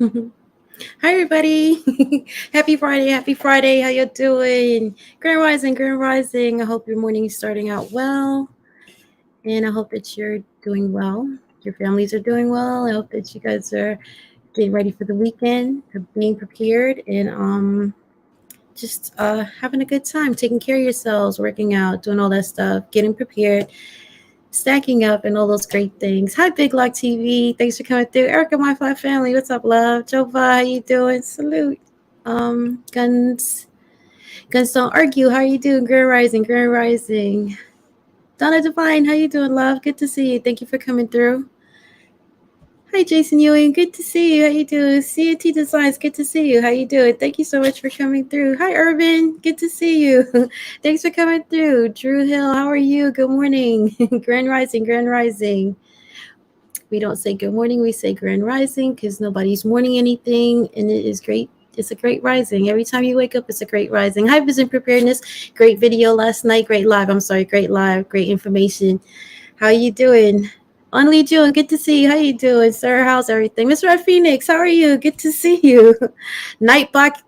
Hi everybody. Happy Friday, happy Friday. How you doing? Grand Rising, Grand Rising. I hope your morning is starting out well. And I hope that you're doing well. Your families are doing well. I hope that you guys are getting ready for the weekend, being prepared and just having a good time, taking care of yourselves, working out, doing all that stuff, getting prepared, stacking up and all those great things. Hi, Big Lock TV. Thanks for coming through. Erica, my fly family. What's up, love? Jova, how you doing? Salute. Guns don't argue. How you doing? Grand Rising, Grand Rising. Donna Divine, how you doing, love? Good to see you. Thank you for coming through. Hi, Jason Ewing. Good to see you. How you doing? CNT Designs. Good to see you. How you doing? Thank you so much for coming through. Hi, Irvin. Good to see you. Thanks for coming through. Drew Hill, how are you? Good morning. Grand Rising, Grand Rising. We don't say good morning, we say grand rising because nobody's morning anything, and it is great. It's a great rising. Every time you wake up, it's a great rising. Hi, Vision Preparedness. Great video last night. Great live. I'm sorry, great live. Great information. How you doing? Only June, good to see you. How you doing, sir? How's everything? Mr. Red Phoenix, how are you? Good to see you. Nightbox,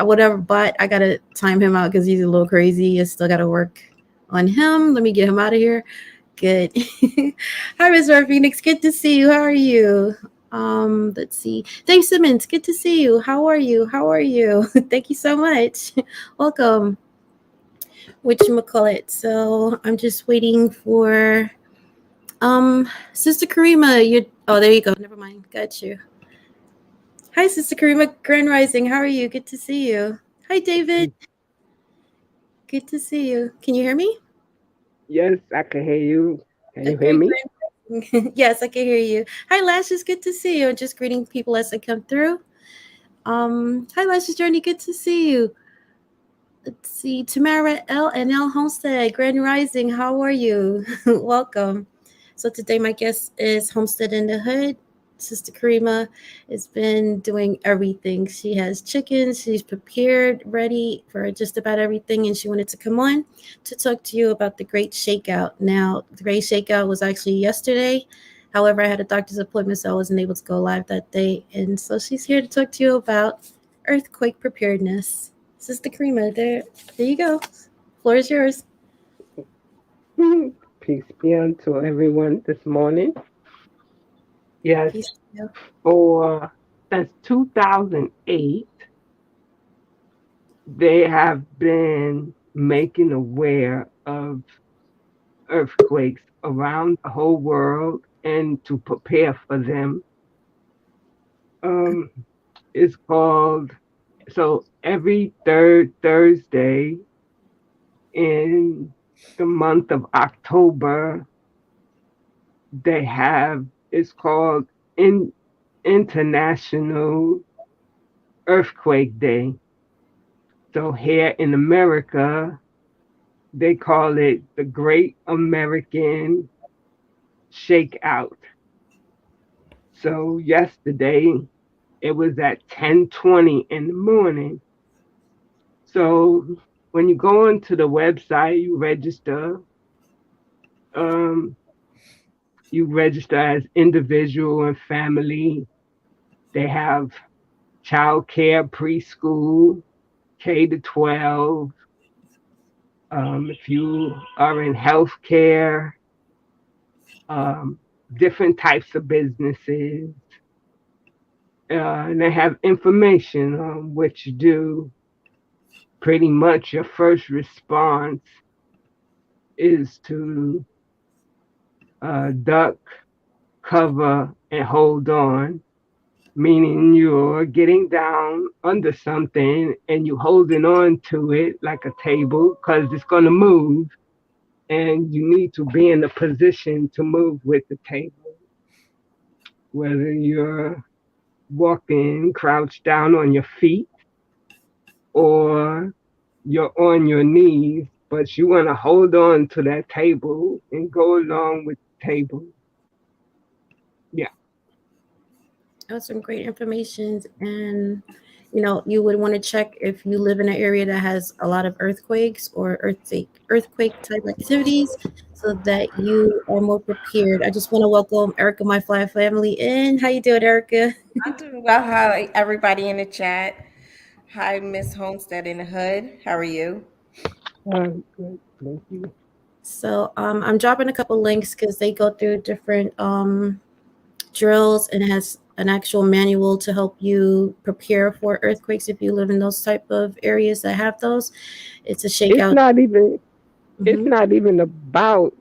whatever, but I gotta time him out because he's a little crazy. I still gotta work on him. Let me get him out of here. Good. Hi, Mr. Phoenix. Good to see you. How are you? Let's see. Dave Simmons, good to see you. How are you? How are you? Thank you so much. Welcome. Whatchamacallit. So I'm just waiting for Sister Karima. You there you go. Never mind. Got you. Hi, Sister Karima. Grand Rising. How are you? Good to see you. Hi, David. Good to see you. Can you hear me? Yes, I can hear you. Can you hear Okay, me? great. Yes, I can hear you. Hi, Lashes. Good to see you. Just greeting people as they come through. Hi, Lashes Journey. Good to see you. Let's see. Tamara L and L Homestead. Grand Rising. How are you? Welcome. So today my guest is Homestead in the Hood. Sister Karima has been doing everything. She has chickens. She's prepared, ready for just about everything, and she wanted to come on to talk to you about the Great Shakeout. Now, the Great Shakeout was actually yesterday. However, I had a doctor's appointment, so I wasn't able to go live that day. And so she's here to talk to you about earthquake preparedness. Sister Karima, there you go. Floor is yours. Peace be unto everyone this morning. Yes, Peace. To for since 2008, they have been making aware of earthquakes around the whole world and to prepare for them. Um, it's called so every third Thursday in the month of October, they have it's called in International Earthquake Day. So here in America, they call it the Great American Shakeout. So yesterday it was at 10:20 in the morning. So when you go onto the website, um, you register as individual and family. They have child care, preschool, K to 12. If you are in healthcare, um, different types of businesses, and they have information on what you do. Pretty much your first response is to duck, cover, and hold on, meaning you're getting down under something and you holding on to it like a table because it's going to move, and you need to be in a position to move with the table, whether you're walking crouched down on your feet or you're on your knees, but you want to hold on to that table and go along with the table. Yeah. That was some great information, and You would want to check if you live in an area that has a lot of earthquakes or earthquake type activities so that you are more prepared. I just want to welcome Erica, my fly family in. How you doing, Erica? I'm doing well. Hi, everybody in the chat. Hi, Miss Homestead in the Hood. How are you? Good. Thank you. So I'm dropping a couple links because they go through different drills and has an actual manual to help you prepare for earthquakes if you live in those type of areas that have those. It's a It's shakeout. not even. It's Hmm. not even about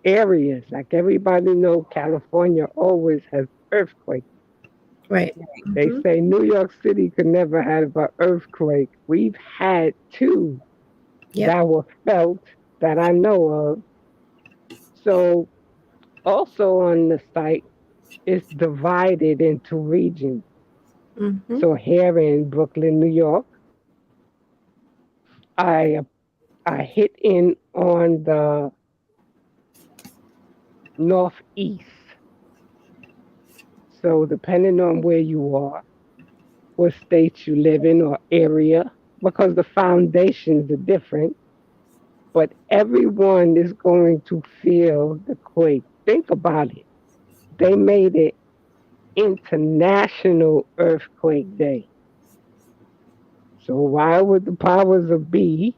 areas. Like everybody know, California always has earthquakes. Right. They Hmm. say New York City could never have an earthquake. We've had two Yep. that were felt that I know of. So also on the site, it's divided into regions. Hmm. So here in Brooklyn, New York, I I hit in on the northeast. So depending on where you are, what state you live in or area, because the foundations are different, but everyone is going to feel the quake. Think about it. They made it International Earthquake Day. So why would the powers of be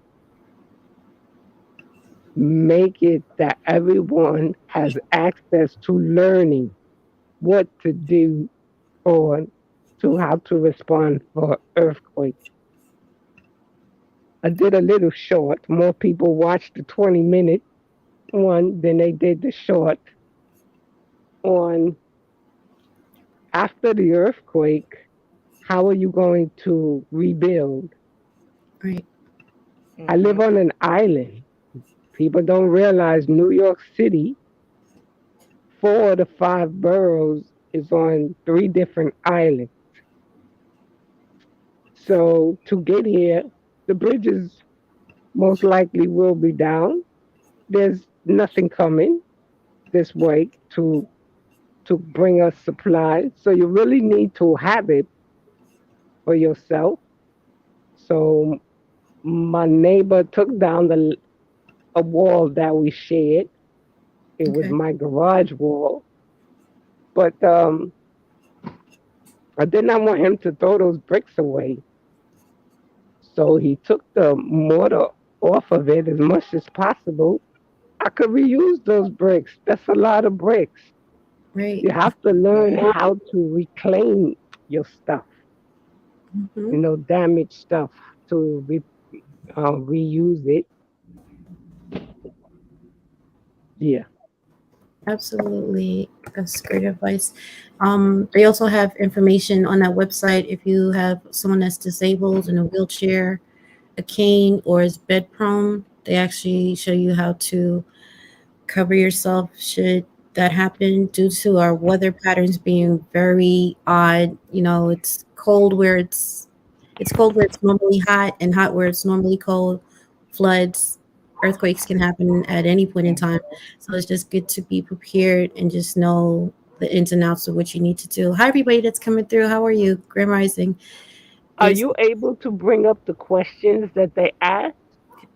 make it that everyone has access to learning what to do or to how to respond for earthquakes? I did a little short. More people watched the 20-minute one than they did the short on after the earthquake. How are you going to rebuild? Right. I live Mm-hmm. on an island. People don't realize New York City, four of the five boroughs, is on three different islands. So to get here, the bridges most likely will be down. There's nothing coming this way to bring us supplies. So you really need to have it for yourself. So my neighbor took down the a wall that we shared. It was Okay. my garage wall, but I did not want him to throw those bricks away. So he took the mortar off of it as much as possible. I could reuse those bricks. That's a lot of bricks. Right. You have to learn how to reclaim your stuff, Hmm. damaged stuff to reuse it. Yeah. Absolutely. That's great advice. They also have information on that website if you have someone that's disabled in a wheelchair, a cane, or is bed prone. They actually show you how to cover yourself should that happen due to our weather patterns being very odd. It's cold where it's normally hot and hot where it's normally cold. Floods, earthquakes can happen at any point in time. So it's just good to be prepared and just know the ins and outs of what you need to do. Hi everybody that's coming through. How are you? Grand Rising. Are There's you able to bring up the questions that they ask?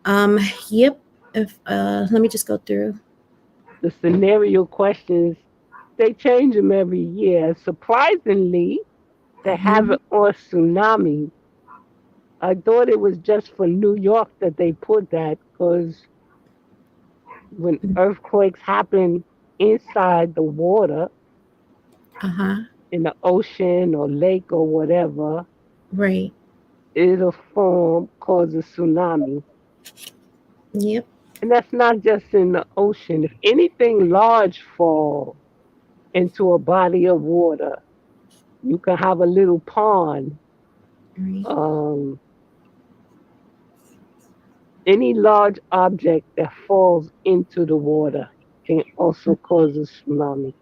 um yep. If let me just go through. The scenario questions, they change them every year. Surprisingly, they have Hmm. it on tsunamis. I thought it was just for New York that they put that because when earthquakes happen inside the water, Uh-huh. in the ocean or lake or whatever, Right. it'll form, cause a tsunami. Yep. And that's not just in the ocean. If anything large fall into a body of water, you can have a little pond. Right. Um, any large object that falls into the water can also cause a tsunami.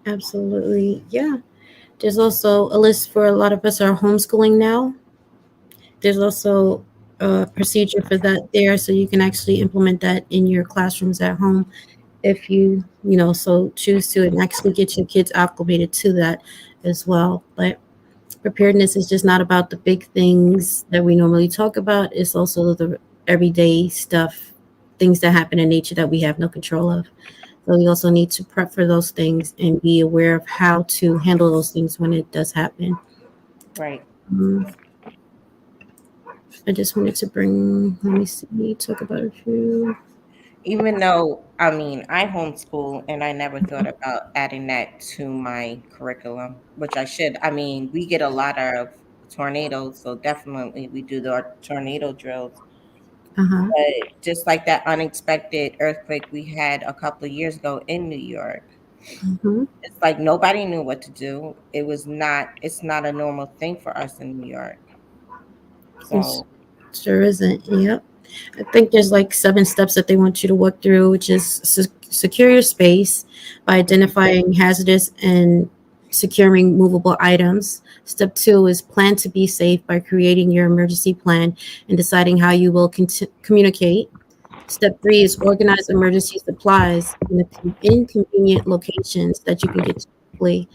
Absolutely. Yeah. There's also a list for a lot of us are homeschooling now. There's also a procedure for that there, so you can actually implement that in your classrooms at home if so choose to and actually get your kids acclimated to that as well. But Preparedness is just not about the big things that we normally talk about. It's also the everyday stuff, things that happen in nature that we have no control of. So we also need to prep for those things and be aware of how to handle those things when it does happen. Right. Um, I just wanted to bring, let me see, talk about a few. Even though, I mean, I homeschool and I never thought about adding that to my curriculum, which I should. I mean, we get a lot of tornadoes, so definitely we do the tornado drills. Uh huh. But just like that unexpected earthquake we had a couple of years ago in New York, Mm-hmm. it's like nobody knew what to do. It's not a normal thing for us in New York. It So, sure isn't. Yep. I think there's like 7 steps that they want you to walk through, which is secure your space by identifying hazardous and securing movable items. Step 2 is plan to be safe by creating your emergency plan and deciding how you will communicate. Step 3 is organize emergency supplies in inconvenient locations that you can get to quickly.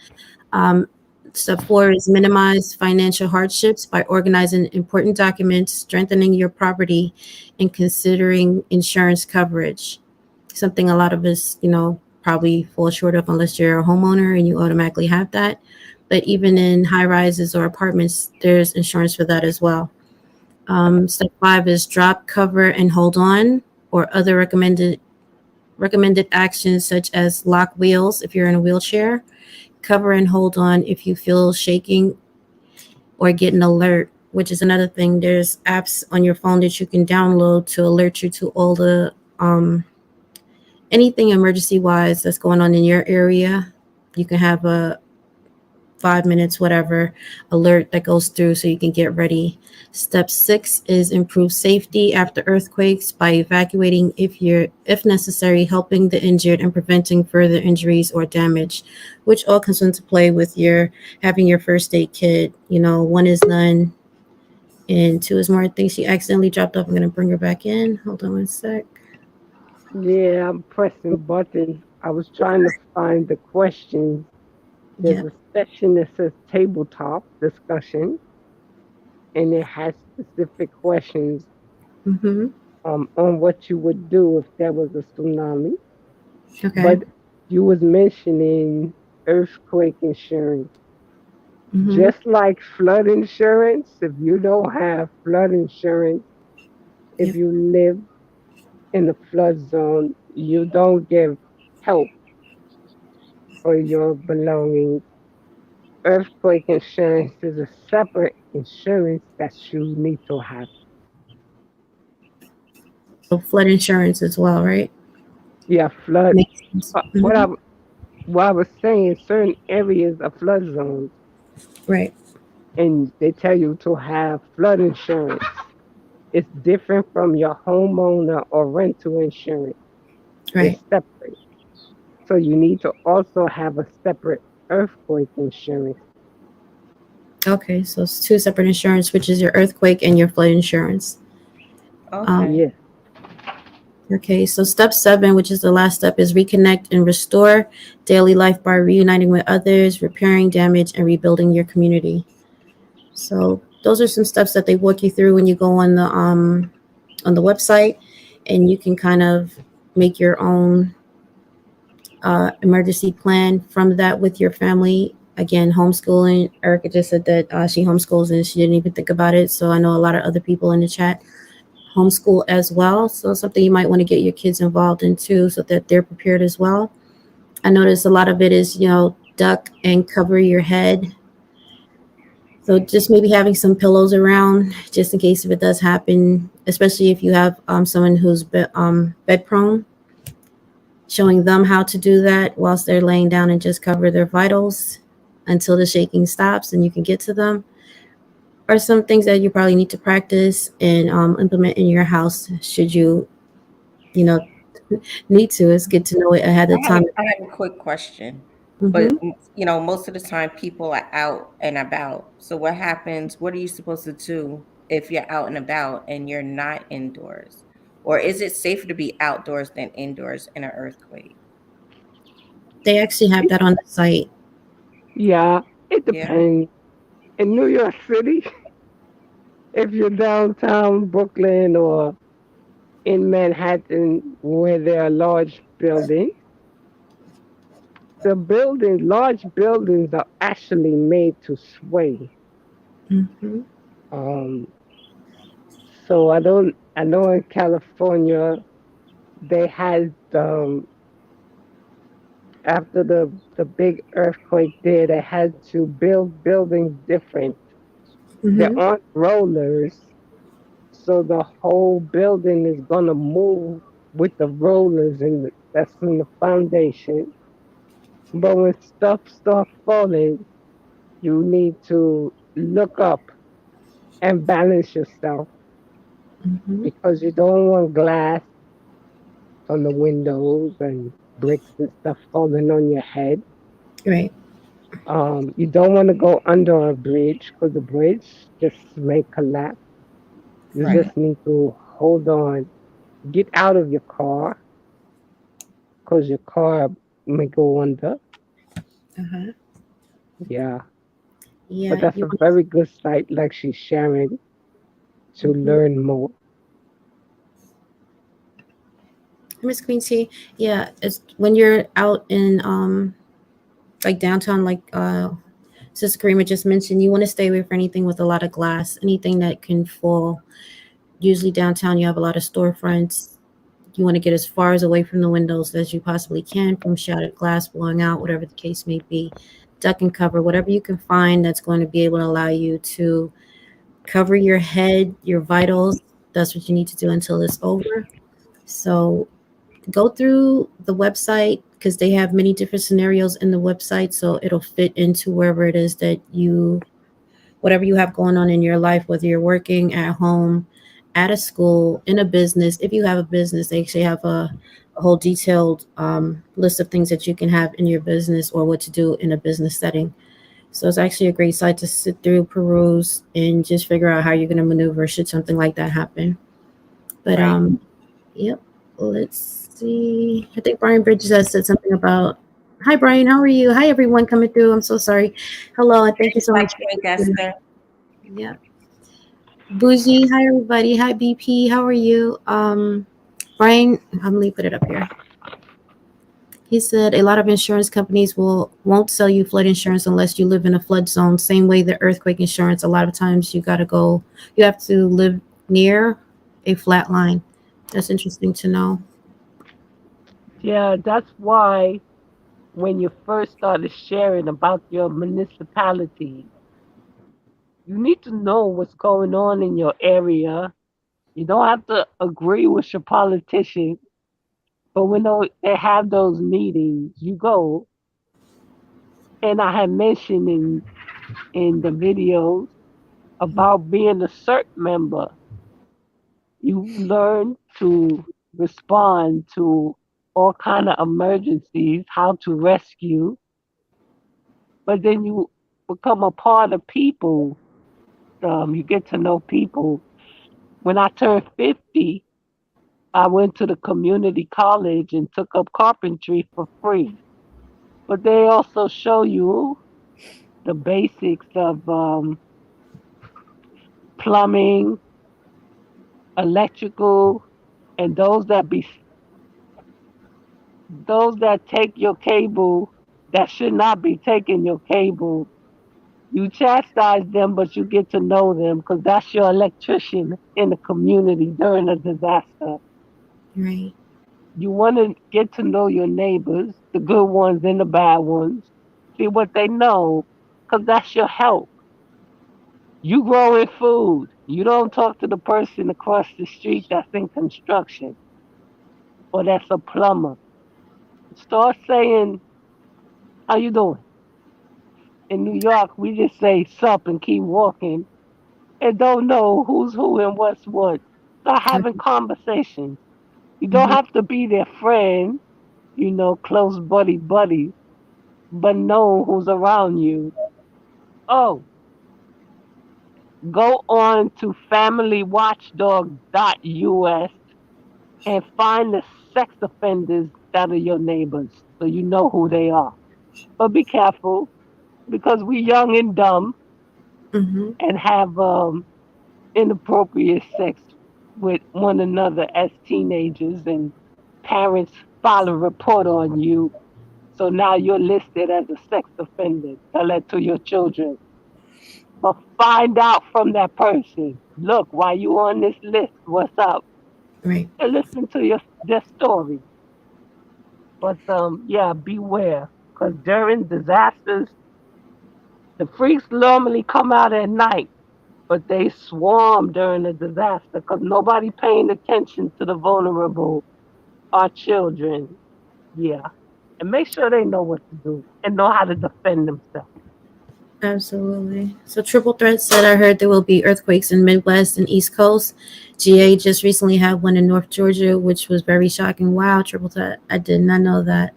Um, Step 4 is minimize financial hardships by organizing important documents, strengthening your property, and considering insurance coverage. Something a lot of us, probably fall short of unless you're a homeowner and you automatically have that. But even in high rises or apartments, there's insurance for that as well. Step 5 is drop, cover, and hold on, or other recommended actions such as lock wheels if you're in a wheelchair, cover and hold on if you feel shaking or get an alert, which is another thing. There's apps on your phone that you can download to alert you to all the anything emergency wise that's going on in your area. You can have a 5 minutes, whatever, alert that goes through so you can get ready. Step 6 is improve safety after earthquakes by evacuating if necessary, helping the injured and preventing further injuries or damage, which all comes into play with your having your first aid kit. One is none and two is more. I think she accidentally dropped off. I'm gonna bring her back in. Hold on one sec. Yeah, I'm pressing buttons. I was trying to find the questions. There's Yep. a section that says tabletop discussion, and it has specific questions Mm-hmm. on what you would do if there was a tsunami. Okay. But you was mentioning earthquake insurance. Mm-hmm. Just like flood insurance, if you don't have flood insurance, if Yep. you live in the flood zone, you don't give help for your belongings. Earthquake insurance is a separate insurance that you need to have. So flood insurance as well, right? Yeah, flood. Makes sense. uh, What Mm-hmm. I what I was saying, certain areas are flood zones, Right. and they tell you to have flood insurance. It's different from your homeowner or rental insurance. It's Right. separate. So you need to also have a separate earthquake insurance. Okay, so it's two separate insurance, which is your earthquake and your flood insurance. Um, okay. Yes. okay, so step 7, which is the last step, is reconnect and restore daily life by reuniting with others, repairing damage, and rebuilding your community. So those are some steps that they walk you through when you go on the website, and you can kind of make your own emergency plan from that with your family. Again, homeschooling. Erica just said that she homeschools and she didn't even think about it. So I know a lot of other people in the chat homeschool as well. So it's something you might want to get your kids involved in too, so that they're prepared as well. I notice a lot of it is, duck and cover your head. So just maybe having some pillows around just in case if it does happen, especially if you have someone who's bed prone, showing them how to do that whilst they're laying down and just cover their vitals until the shaking stops and you can get to them are some things that you probably need to practice and implement in your house should you know need to. It's good to know it ahead of time. I have a quick question. But Hmm. most of the time people are out and about. So what happens? What are you supposed to do if you're out and about and you're not indoors? Or is it safer to be outdoors than indoors in an earthquake? They actually have that on the site. Yeah, it Yeah. depends. In New York City, if you're downtown Brooklyn or in Manhattan where there are large buildings, large buildings are actually made to sway. Mm-hmm. Um, so I know in California they had after the big earthquake there, they had to build buildings different. They're Mm-hmm. on rollers, so the whole building is gonna move with the rollers that's in the foundation. But when stuff starts falling, you need to look up and balance yourself Mm-hmm. because you don't want glass on the windows and bricks and stuff falling on your head. Right. You don't want to go under a bridge because the bridge just may collapse. You Right. just need to hold on, get out of your car because your car may go under. Uh-huh. Yeah, but Yeah. that's You a want very good site, like she's sharing, to mm-hmm. learn more. Miss Quincy. Yeah. It's when you're out in like downtown, like Sister Karima just mentioned, you want to stay away from anything with a lot of glass, anything that can fall. Usually downtown, you have a lot of storefronts. You want to get as far as away from the windows as you possibly can from shattered glass blowing out, whatever the case may be. Duck and cover, whatever you can find that's going to be able to allow you to cover your head, your vitals. That's what you need to do until it's over. So go through the website because they have many different scenarios in the website. So it'll fit into wherever it is that you whatever you have going on in your life, whether you're working at home, at a school, in a business. If you have a business, they actually have a whole detailed list of things that you can have in your business or what to do in a business setting. So it's actually a great site to sit through, peruse, and just figure out how you're going to maneuver should something like that happen. But Right. yep. Let's see. I think Brian Bridges has said something about. Hi, Brian. How are you? Hi, everyone coming through. I'm so sorry. Hello, and thank you so How much you for doing, being Esther? here. Yeah. Bougie, hi everybody. Hi BP, how are you? Brian, let me put it up here. He said a lot of insurance companies won't sell you flood insurance unless you live in a flood zone. Same way the earthquake insurance. A lot of times you have to live near a flat line. That's interesting to know. Yeah, that's why when you first started sharing about your municipality, you need to know what's going on in your area. You don't have to agree with your politician, but when they have those meetings, you go. And I had mentioned in the videos about being a CERT member. You learn to respond to all kind of emergencies, how to rescue, but then you become a part of people. You get to know people. When I turned 50, I went to the community college and took up carpentry for free. But they also show you the basics of plumbing, electrical, and those that take your cable that should not be taking your cable. You chastise them, but you get to know them because that's your electrician in the community during a disaster. Right. You want to get to know your neighbors, the good ones and the bad ones. See what they know, because that's your help. You growing food. You don't talk to the person across the street that's in construction or that's a plumber. Start saying, how you doing? In New York, we just say sup and keep walking and don't know who's who and what's what. Start having conversations. You don't Mm-hmm. have to be their friend, close buddy, but know who's around you. Oh, go on to familywatchdog.us and find the sex offenders that are your neighbors so you know who they are. But be careful because we young and dumb Mm-hmm. and have inappropriate sex with one another as teenagers, and parents file a report on you. So now you're listed as a sex offender. Tell that to your children. But find out from that person. Look, why you on this list? What's up? Right. And listen to their story. But yeah, beware. Because during disasters, the freaks normally come out at night, but they swarm during the disaster because nobody paying attention to the vulnerable, our children. Yeah. And make sure they know what to do and know how to defend themselves. Absolutely. So triple threat said I heard there will be earthquakes in Midwest and East Coast. GA just recently had one in North Georgia, which was very shocking. Wow, triple threat. I did not know that.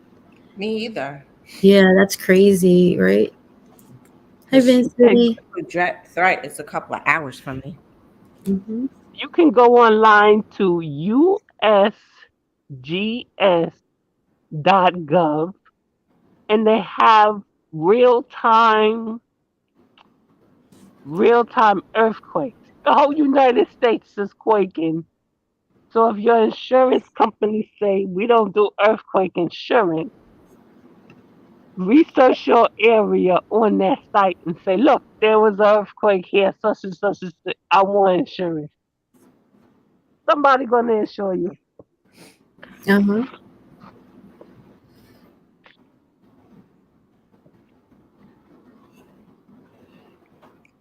Me either. Yeah, that's crazy, right? Hi, Because Vince City. threat is a couple of hours from me. Mm-hmm. You can go online to usgs.gov and they have real time earthquakes. The whole United States is quaking. So if your insurance company say we don't do earthquake insurance, research your area on that site and say, look, there was an earthquake here, such and such and such. I want insurance. Somebody gonna insure you. Uh-huh.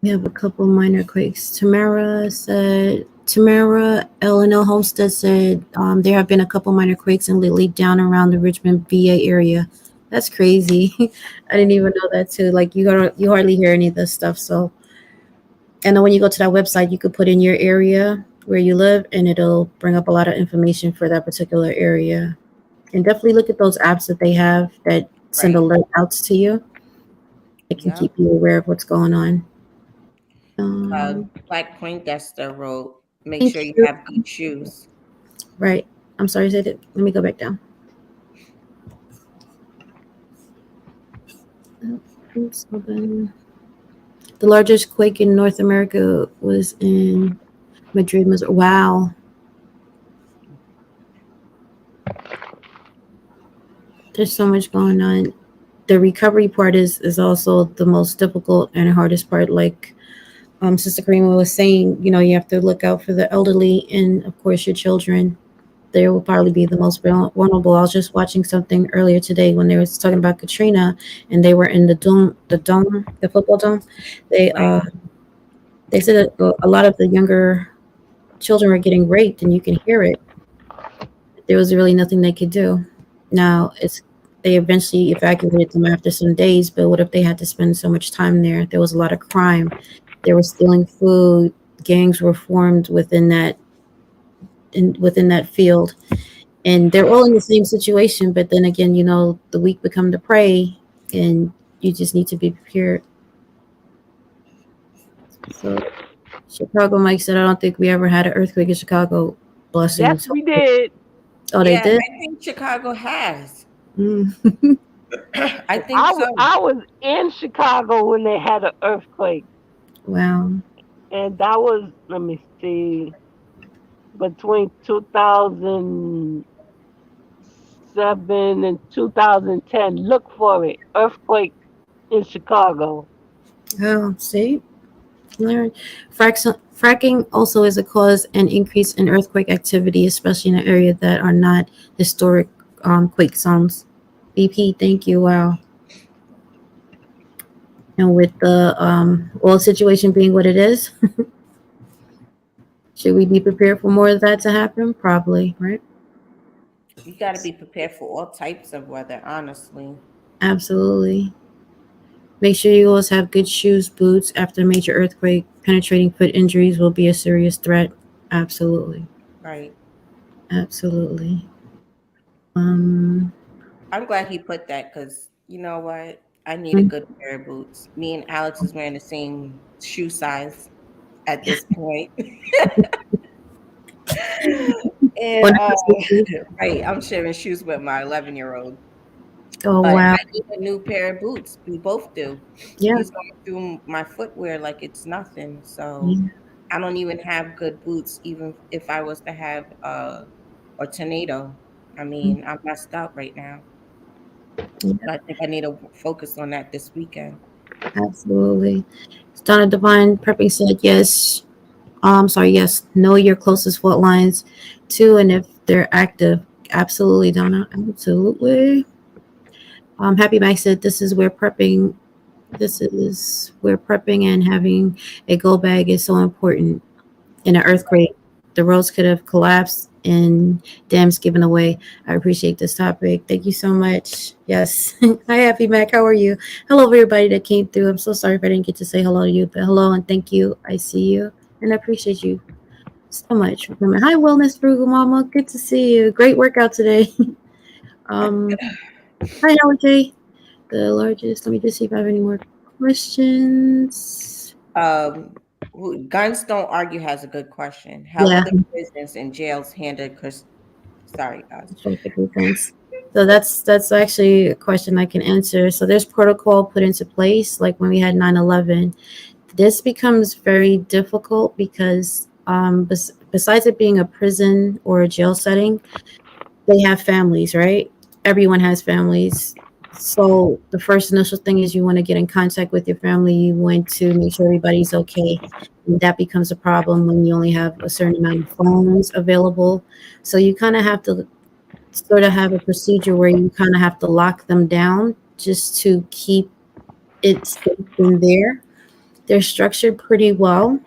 We have a couple minor quakes. Tamara L&L Homestead said there have been a couple minor quakes and lately down around the Richmond, VA area. That's crazy. I didn't even know that too. Like you hardly hear any of this stuff. So, and then when you go to that website, you could put in your area where you live, and it'll bring up a lot of information for that particular area. And definitely look at those apps that they have that send Right. alert outs to you. It can Yep. keep you aware of what's going on. Uh, Um, Black Poindexter wrote, make Thank sure you you. have good shoes. Right. I'm sorry, said it. Let me go back down. Oops, hold on. The largest quake in North America was in Madrid, Missouri. Wow. There's so much going on. The recovery part is also the most difficult and hardest part. Like Sister Karima was saying, you have to look out for the elderly and of course your children. They will probably be the most vulnerable. I was just watching something earlier today when they was talking about Katrina, and they were in the football dome. They Right. uh they said that a lot of the younger children were getting raped, and you can hear it. There was really nothing they could do. Now it's they eventually evacuated them after some days, but what if they had to spend so much time there? There was a lot of crime. They were stealing food. Gangs were formed within that field, and they're all in the same situation. But then again, the weak become the prey, and you just need to be prepared. So Chicago Mike said, "I don't think we ever had an earthquake in Chicago." Yes, Blessings. we did. Oh, they Yeah, did. I think Chicago has. Mm. I think so. I was in Chicago when they had an earthquake, Wow. and that was, let me see, between 2007 and 2010. Look for it. Earthquake in Chicago. Oh, see, learn. Fracking also is a cause and increase in earthquake activity, especially in an area that are not historic quake zones. BP, thank you. Wow. And with the oil situation being what it is, should we be prepared for more of that to happen? Probably, right? You got to be prepared for all types of weather, honestly. Absolutely. Make sure you always have good shoes, boots. After a major earthquake, penetrating foot injuries will be a serious threat. Absolutely. Right. Absolutely. Um, I'm glad he put that because you know what? I need a good pair of boots. Me and Alex is wearing the same shoe size at this point. And One of us will be. right, I'm sharing shoes with my 11-year-old. Oh But wow. I need a new pair of boots. We both do. Yeah. He's going through my footwear like it's nothing. So Yeah. I don't even have good boots, even if I was to have a tornado. I mean, I'm messed up right now. Yeah, But I think I need to focus on that this weekend. absolutely. Donna Divine Prepping said yes. Sorry, yes. Know your closest fault lines too, and if they're active. Absolutely, Donna. Absolutely. Happy Max said this is where prepping. This is where prepping and having a go bag is so important. In an earthquake, the roads could have collapsed and dams given away. I appreciate this topic. Thank you so much. Yes. Hi, Happy Mac. How are you? Hello, everybody that came through. I'm so sorry if I didn't get to say hello to you, but hello and thank you. I see you and I appreciate you so much for coming. Hi, Wellness Frugal Mama. Good to see you. Great workout today. um, Hi, Howard J. The largest. Let me just see if I have any more questions. Um, Guns Don't Argue has a good question. How will Yeah, the prisons and jails handle sorry, guys. traffic offense. So that's actually a question I can answer. So there's protocol put into place, like when we had 9/11. This becomes very difficult because besides it being a prison or a jail setting, they have families, right? Everyone has families. So the first initial thing is you want to get in contact with your family. You want to make sure everybody's okay. And that becomes a problem when you only have a certain amount of phones available. So you kind of have to sort of have a procedure where you kind of have to lock them down just to keep it safe in there. They're structured pretty well,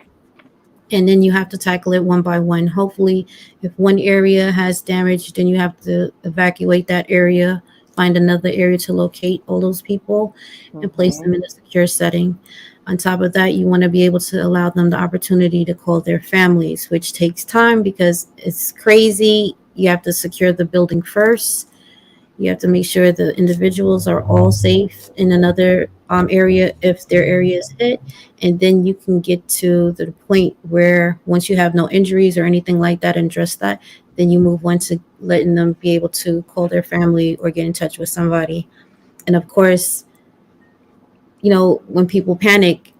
and then you have to tackle it one by one. Hopefully, if one area has damage, then you have to evacuate that area, find another area to locate all those people, and place Mm-hmm. them in a secure setting. On top of that, you want to be able to allow them the opportunity to call their families, which takes time because it's crazy. You have to secure the building first. You have to make sure the individuals are all safe in another area if their area is hit. And then you can get to the point where once you have no injuries or anything like that and address that, then you move on to letting them be able to call their family or get in touch with somebody. And of course, when people panic,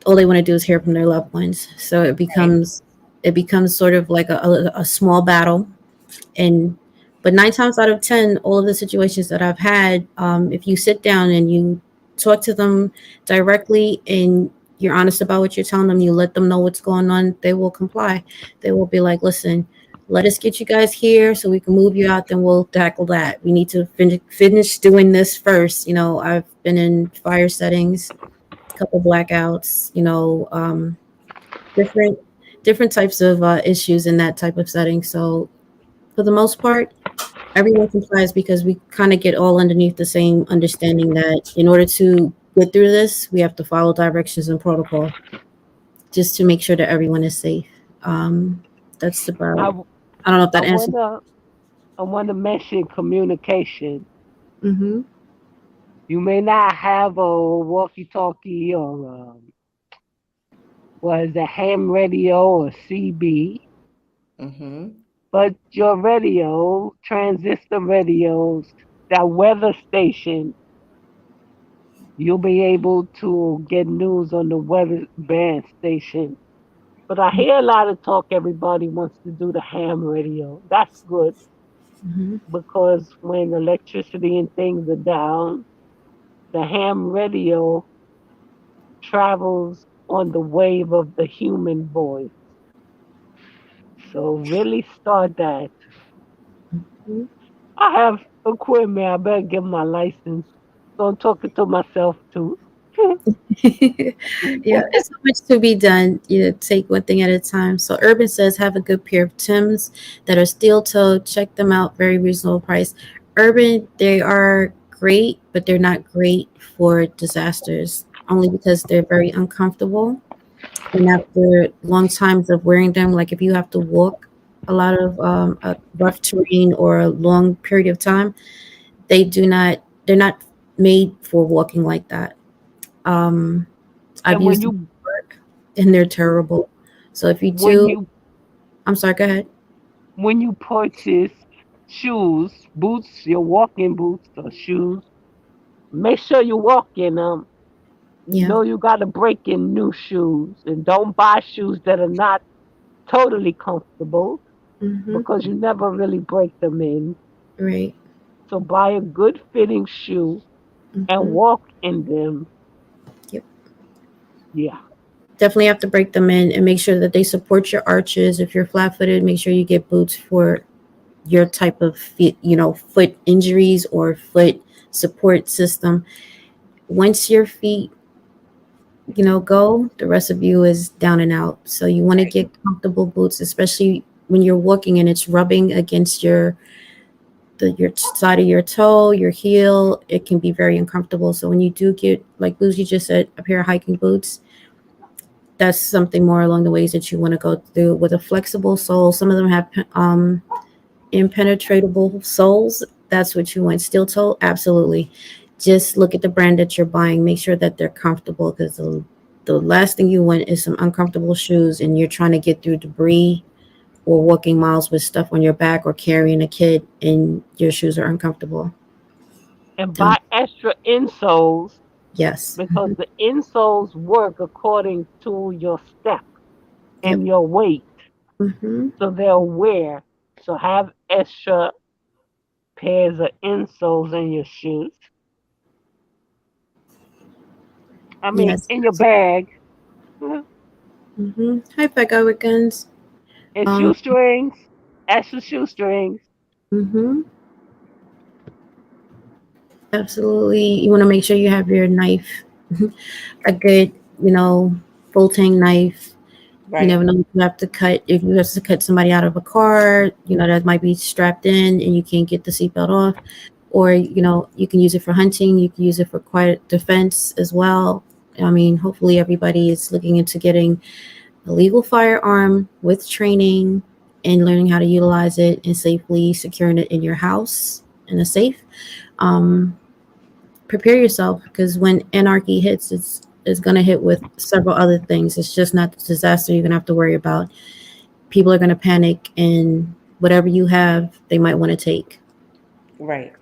all they want to do is hear from their loved ones. So Right. it becomes sort of like a small battle. And but 9 times out of 10, all of the situations that I've had, if you sit down and you talk to them directly and you're honest about what you're telling them, you let them know what's going on, they will comply. They will be like, listen, let us get you guys here so we can move you out, then we'll tackle that. We need to finish doing this first. I've been in fire settings, a couple blackouts, different different types of issues in that type of setting. So for the most part, everyone complies because we kind of get all underneath the same understanding that in order to get through this, we have to follow directions and protocol just to make sure that everyone is safe. Um, that's I, about. w- I don't know if I that answers. wanna I wanna mention communication. Mm-hmm. You may not have a walkie-talkie or was a ham radio or CB, Mm-hmm. but your radio, transistor radios, that weather station, you'll be able to get news on the weather band station. But I hear a lot of talk. Everybody wants to do the ham radio. That's good Mm-hmm. because when electricity and things are down, the ham radio travels on the wave of the human voice. So really start that. I have equipment. I better get my license. So I'm talking to myself too. Yeah, it's so much to be done. Take one thing at a time. So Urban says have a good pair of Tims that are steel toed. Check them out, very reasonable price. Urban, they are great, but they're not great for disasters. Only because they're very uncomfortable, and after long times of wearing them, like if you have to walk a lot of a rough terrain or a long period of time, they're not made for walking like that. Um, I've And used them at work and they're terrible. So if you when do, you I'm sorry, go ahead. when you purchase shoes, boots, your walking boots or shoes, Make sure you walk in them. Yeah. Know you got to break in new shoes and don't buy shoes that are not totally comfortable Mm-hmm. because you never really break them in. Right. So buy a good fitting shoe and Mm-hmm. walk in them. Yep. Yeah. Definitely have to break them in and make sure that they support your arches. If you're flat footed, make sure you get boots for your type of feet, foot injuries or foot support system. Once your feet, go, the rest of you is down and out. So you want to Right. get comfortable boots, especially when you're walking and it's rubbing against your side of your toe, your heel. It can be very uncomfortable. So when you do get, like Boozy just said, a pair of hiking boots, that's something more along the ways that you want to go through with a flexible sole. Some of them have impenetrable soles. That's what you want. Steel toe, absolutely. Just look at the brand that you're buying. Make sure that they're comfortable because the last thing you want is some uncomfortable shoes and you're trying to get through debris or walking miles with stuff on your back or carrying a kid and your shoes are uncomfortable. And Don't. buy extra insoles Yes. because the insoles work according to your step Yep. and your weight. Mm-hmm. So they'll wear. So have extra pairs of insoles in your shoes. I mean, Yes. in your bag. Mhm. Mm-hmm. Hi, Becca with guns. And Um. shoestrings, extra shoestrings. Mm-hmm. Absolutely. You want to make sure you have your knife, a good, full tang knife. You Right. never know if you have to cut, if you have to cut somebody out of a car, that might be strapped in and you can't get the seatbelt off. Or, you can use it for hunting. You can use it for quiet defense as well. I mean, hopefully everybody is looking into getting a legal firearm with training and learning how to utilize it and safely securing it in your house in a safe. Um, Prepare yourself because when anarchy hits, it's going to hit with several other things. It's just not the disaster you're going to have to worry about. People are going to panic, and whatever you have, they might want to take. Right.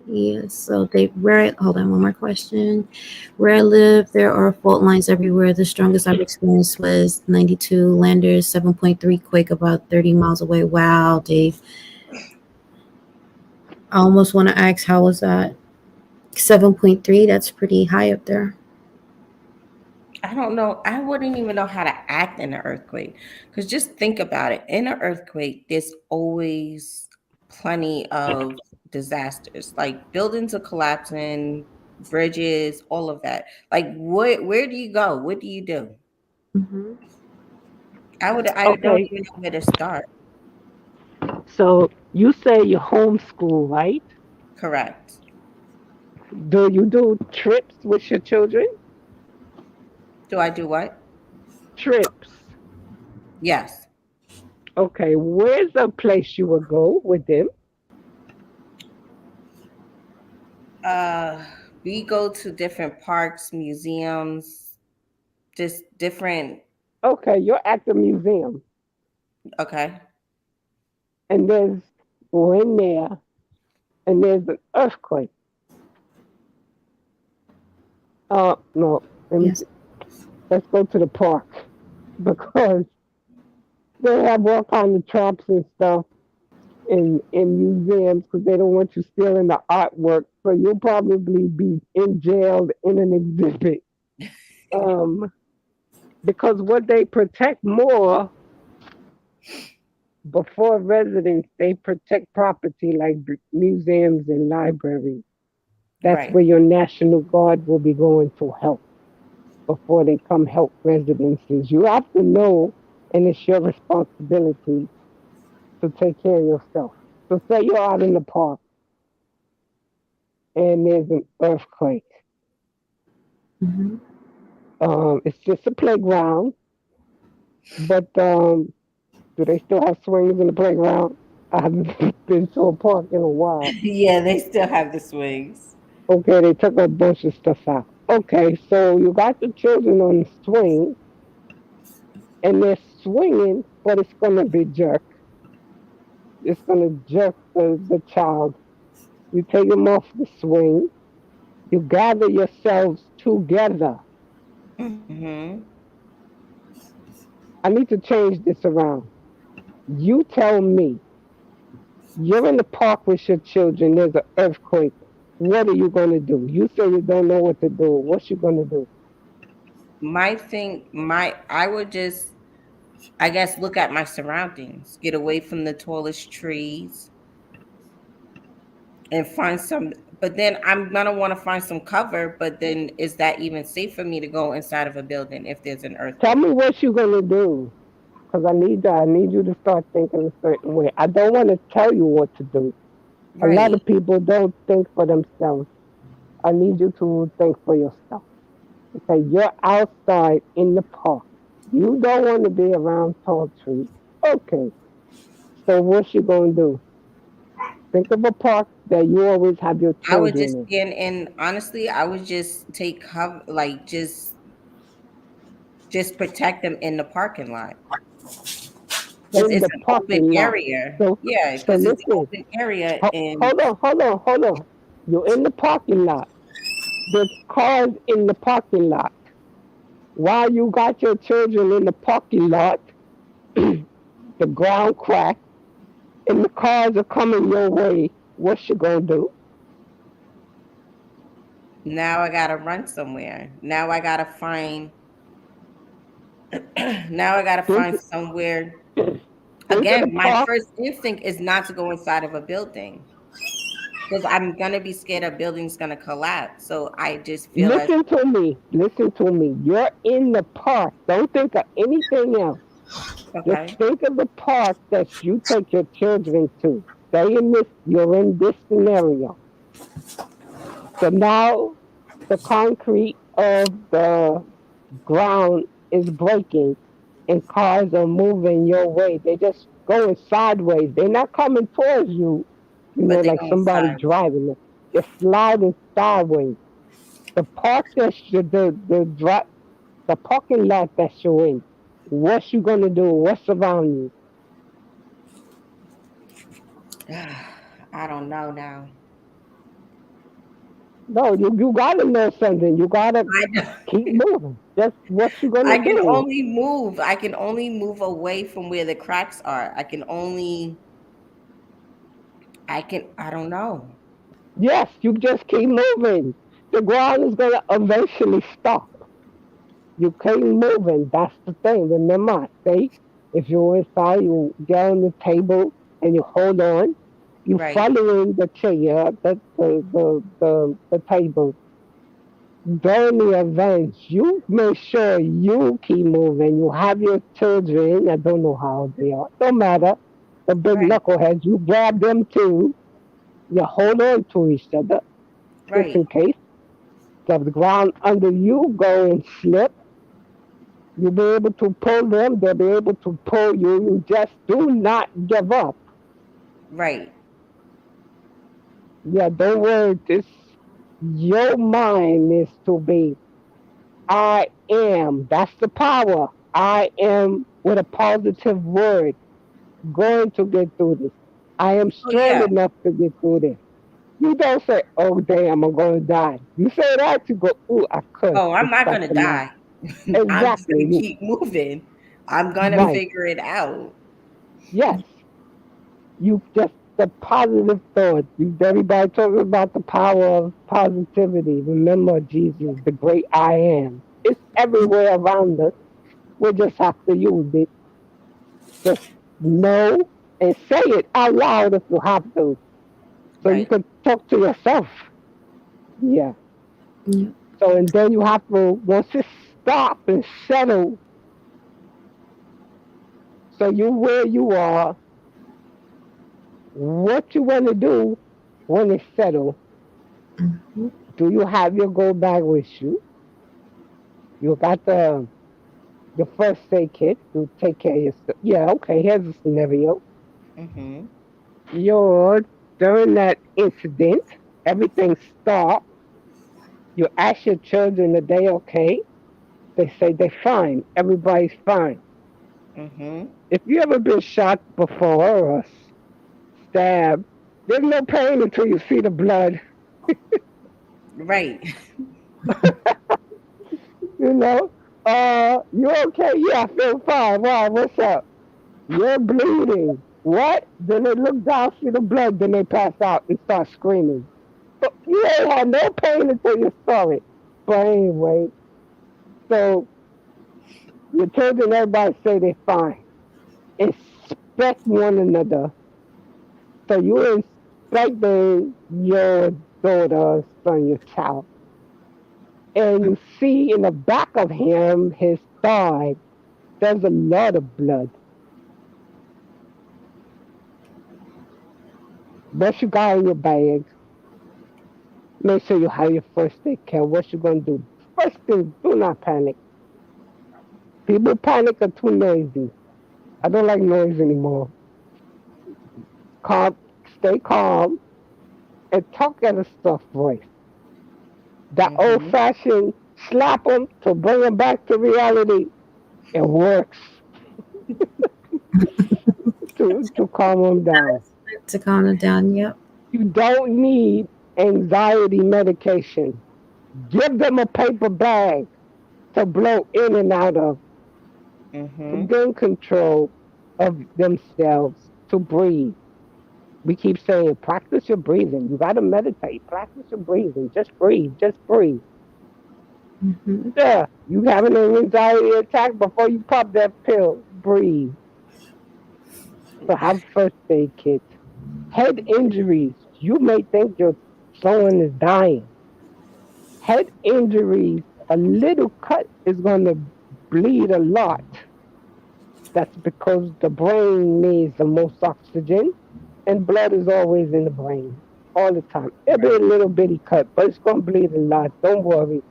Yeah, so hold on, one more question. Where I live, there are fault lines everywhere. The strongest I've experienced was 92 Landers, 7.3 quake about 30 miles away. Wow, Dave. I almost want to ask, how was that? 7.3, that's pretty high up there. I don't know. I wouldn't even know how to act in an earthquake. Because just think about it. In an earthquake, there's always plenty of disasters. Like buildings are collapsing, bridges, all of that. Like where do you go? What do you do? Hmm. I don't Okay, even know where to start. so you say you homeschool, right? Correct. Do you do trips with your children? Do I do what? Trips. Yes. Okay, where's a place you would go with them? Uh we go to different parks, museums, just different. Okay, you're at the museum, Okay. and we're in there, and there's an earthquake. No, Yes. let's go to the park because they have all kinds of traps and stuff in museums because they don't want you stealing the artwork. So you'll probably be in jail in an exhibit. Um, because what they protect more before residents, they protect property like museums and libraries. That's Right. where your National Guard will be going to help before they come help residences. You have to know, and it's your responsibility to take care of yourself. So say you're out in the park and there's an earthquake. Hmm. It's just a playground, but do they still have swings in the playground? I haven't been to a park in a while. Yeah, they still have the swings. Okay, they took a bunch of stuff out. Okay, so you got the children on the swing, and they're swinging, but it's gonna be jerk. It's gonna jerk the child. You take them off the swing, You gather yourselves together. Mhm. I need to change this around. You tell me, you're in the park with your children, there's an earthquake. What are you going to do? You say you don't know what to do. What you going to do? I would just, I guess, look at my surroundings, get away from the tallest trees, and find some. But then I'm gonna want to find some cover. But then, is that even safe for me to go inside of a building if there's an Tell earthquake? me what you're going to do. Because I need that. I need you to start thinking a certain way. I don't want to tell you what to do. A lot Right. of people don't think for themselves. I need you to think for yourself. Okay, you're outside in the park. You don't want to be around tall trees. Okay, so what you gonna do? Think of a park that you always have your I would just children stand and honestly, I would just take cover, like just protect them in the parking lot because in it's the an open parking lot. area. So, Yeah, so because it's an listen. open area, and Hold on. You're in the parking lot. There's cars in the parking lot. While you got your children in the parking lot, the ground cracked and the cars are coming your way. What you gonna do? now I gotta run somewhere. Now I gotta Think, find somewhere. think of the Again, my park. first instinct is not to go inside of a building because I'm gonna be scared a building's gonna collapse. So I just feel as Listen to me. Listen to me. You're in the park. Don't think of anything else. Just okay, think of the park that you take your children to. Stay in this. You're in this scenario. So now the concrete of the ground is breaking and cars are moving your way. They're just going sideways. They're not coming towards you, but they're like going somebody side. driving them. They're sliding sideways. The park that's the parking lot that you're in. What you gonna do? What's around you? I don't know now. No, you gotta know something. You gotta I know. keep moving. That's what you gonna I can do. only move. I can only move away from where the cracks are. I don't know. Yes, you just keep moving. The ground is gonna eventually stop. You keep moving. That's the thing. Remember, I say if you're inside, you get on the table and you hold on. You Right, following the chair, the table. During the events, you make sure you keep moving. You have your children. I don't know how old they are. Don't matter. The big right, knuckleheads, you grab them too. You hold on to each other just right, in case. So if the ground under you go and slip, you'll be able to pull them. They'll be able to pull you. You just do not give up. right. Yeah, don't worry. This your mind is to be. I am. That's the power. I am with a positive word going to get through this. I am Oh strong yeah. enough to get through this. You don't say, "Oh damn, I'm gonna die." You say that you go, "Ooh, I could Oh, I'm just not stop gonna the mind." die. I'm just Exactly. gonna keep moving. I'm gonna Right. figure it out. Yes. You just the positive thoughts. Everybody talking about the power of positivity. Remember Jesus, the great I am. It's everywhere around us. We just have to use it. Just know and say it out loud if you have to. So you Right, can talk to yourself. Yeah. Yeah. So and then you have to once it stop and settle, so you where you are, what you want to do when it's settled. Mhm. Do you have your go bag with you? You got the first aid kit to take care of yourself. Yeah, okay, here's a scenario. mhm, You're during that incident, everything stopped. You ask your children, are they okay? They say they're fine. Everybody's fine. mhm. If you ever been shot before or stabbed, there's no pain until you see the blood. Right. You know, you okay? Yeah, I feel fine. Why? What's up? You're bleeding. What? Then they look down, see the blood, then they pass out and start screaming. But you ain't had no pain until you saw it. But anyway, so your children, everybody say they're fine. Expect one another. So you expecting your daughter, son, your child, and you see in the back of him, his thigh, there's a lot of blood. What you got in your bag? Make sure you have your first aid kit. What you gonna do? First thing, do not panic. People panic are too noisy. I don't like noise anymore. Calm, stay calm, and talk at a soft voice. That old Mhm. fashioned slap them to bring them back to reality. It works to calm them down. To calm it down. Yep. You don't need anxiety medication. Give them a paper bag to blow in and out of to Mhm. gain control of themselves, to breathe. We keep saying, practice your breathing. You got to meditate. Practice your breathing. Just breathe. Just breathe. Hmm. Yeah, you having an anxiety attack before you pop that pill. Breathe. So have first aid kits. Head injuries. You may think your someone is dying. Head injuries. A little cut is going to bleed a lot. That's because the brain needs the most oxygen, and blood is always in the brain all the time. It'll be a Right. little bitty cut, but it's gonna bleed a lot. Don't worry.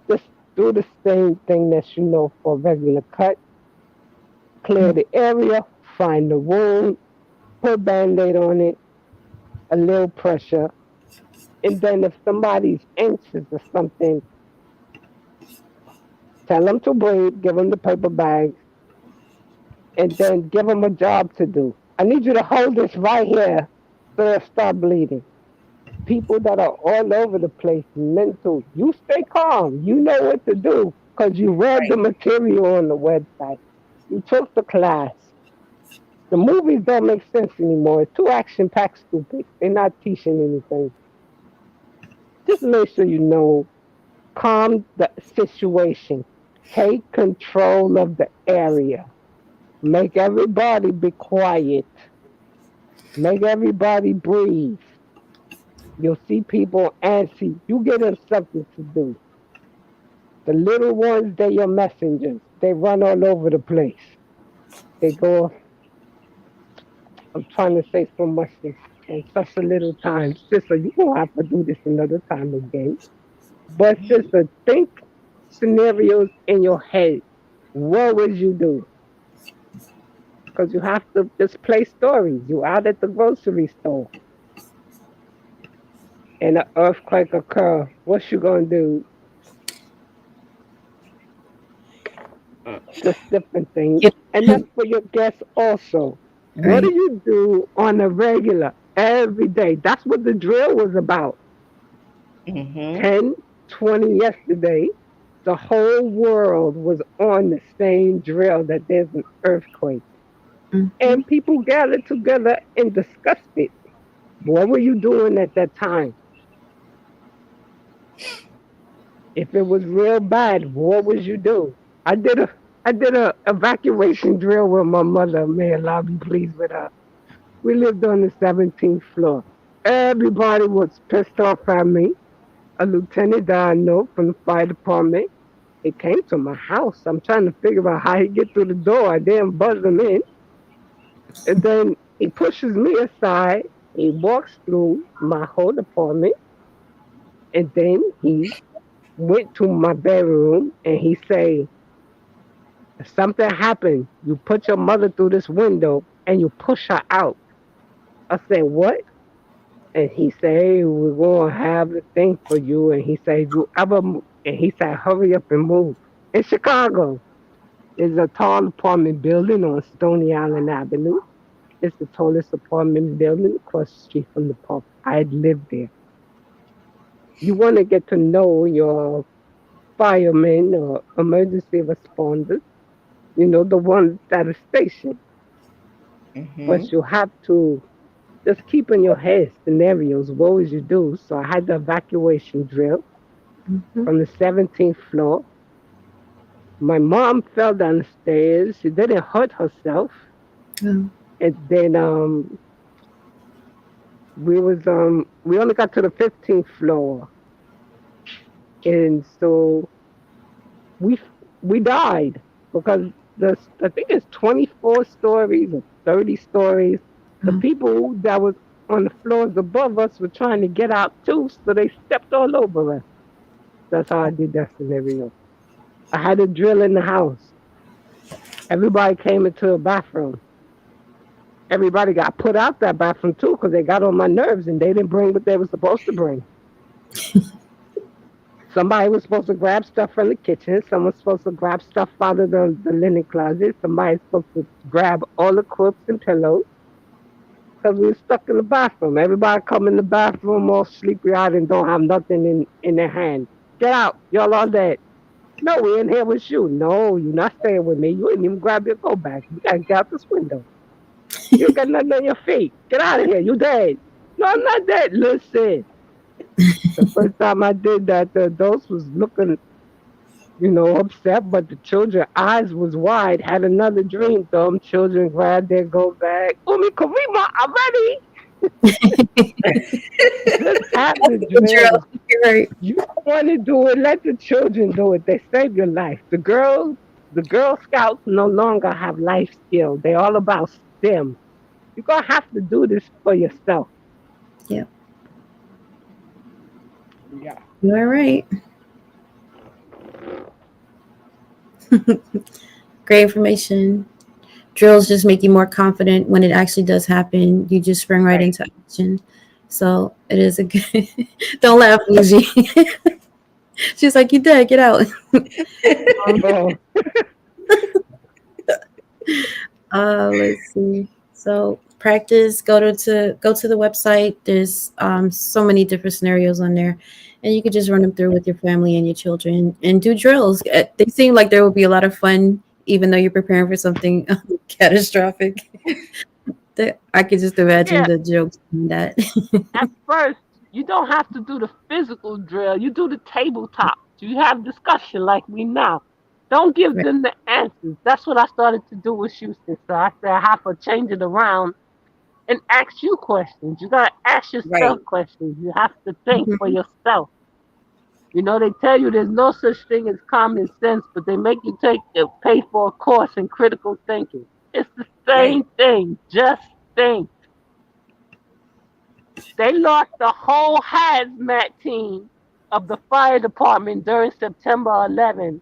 Just do the same thing that you know for a regular cut. Clear the area, find the wound, put a band-aid on it, a little pressure, and then if somebody's anxious or something, tell them to breathe, give them the paper bags, and then give them a job to do. I need you to hold this right here so they'll stop bleeding. People that are all over the place, mental. You stay calm. You know what to do because you read the Right. material on the website. You took the class. The movies don't make sense anymore. It's too action packed stupid. They're not teaching anything. Just make sure you know, calm the situation. Take control of the area. Make everybody be quiet. Make everybody breathe. You'll see people antsy. You get them something to do. The little ones, they're your messengers. They run all over the place. They go, I'm trying to say so much in such a little time. Sister, you don't have to do this another time again. But sister, think scenarios in your head. What would you do? Because you have to just play stories. You out at the grocery store and an earthquake occur. What you gonna do? Just different things. Yep. And that's for your guests also. What do Right. you do on a regular, every day? That's what the drill was about. Mhm. 10, 20 yesterday, the whole world was on the same drill that there's an earthquake. Hmm. And people gathered together and discussed it. What were you doing at that time? If it was real bad, what would you do? I did a I did a evacuation drill with my mother. May Allah be pleased with her. We lived on the 17th floor. Everybody was pissed off at me. A lieutenant that I know from the fire department. He came to my house. I'm trying to figure out how he get through the door. I didn't buzz him in. And then he pushes me aside. He walks through my whole apartment. And then he went to my bedroom and he say, if something happened, you put your mother through this window and you push her out. I said, what? And he said, hey, we're going to have the thing for you. And he said, you ever, and he said, hurry up and move. In Chicago, there's a tall apartment building on Stony Island Avenue. It's the tallest apartment building across the street from the park. I had lived there. You want to get to know your firemen or emergency responders, the ones that are stationed. But Mhm. you have to just keep in your head scenarios. What would you do? So I had the evacuation drill Mhm. from the 17th floor. My mom fell down the stairs. She didn't hurt herself. Oh, And then we only got to the 15th floor. And so we we died because I think it's 24 stories or 30 stories. The oh, people that was on the floors above us were trying to get out too, so they stepped all over us. That's how I did that scenario. I had a drill in the house. Everybody came into a bathroom. Everybody got put out that bathroom too because they got on my nerves and they didn't bring what they were supposed to bring. Somebody was supposed to grab stuff from the kitchen. Someone's supposed to grab stuff out of the linen closet. Somebody's supposed to grab all the quilts and pillows because we were stuck in the bathroom. Everybody come in the bathroom all sleepy eyed and don't have nothing in their hand. Get out. Y'all all dead. No, we in here with you. No, you're not staying with me. You didn't even grab your go bag. You gotta get out this window. You got nothing on your feet. Get out of here. You dead. No, I'm not dead. Listen. The first time I did that, the adults was looking, upset, but the children eyes was wide, had another dream. Them children grabbed their go bag. Umi Karima, I'm ready. Just have the the drill. drill. You're right. You don't want to do it, let the children do it. They save your life. The Girl Scouts no longer have life skills. They're all about STEM. You're gonna have to do this for yourself. Yeah, Yeah. you are right. Great information. Drills just make you more confident when it actually does happen. You just spring right Right. into action. So it is a good. Don't laugh, Lucy. She's like, "You dead? Get out." um, Oh, let's see. So practice. Go to the website. There's so many different scenarios on there, and you could just run them through with your family and your children and do drills. They seem like there will be a lot of fun, even though you're preparing for something catastrophic. I could just imagine yeah. the jokes in that. At first, you don't have to do the physical drill. You do the tabletop. You have discussion like we now. Don't give Right. them the answers. That's what I started to do with Houston. So I said I have to change it around and ask you questions. You gotta ask yourself Right. questions. You have to think for Mhm. yourself. They tell you there's no such thing as common sense, but they make you pay for a course in critical thinking. It's the Right. same thing. Just think. They lost the whole hazmat team of the fire department during September 11th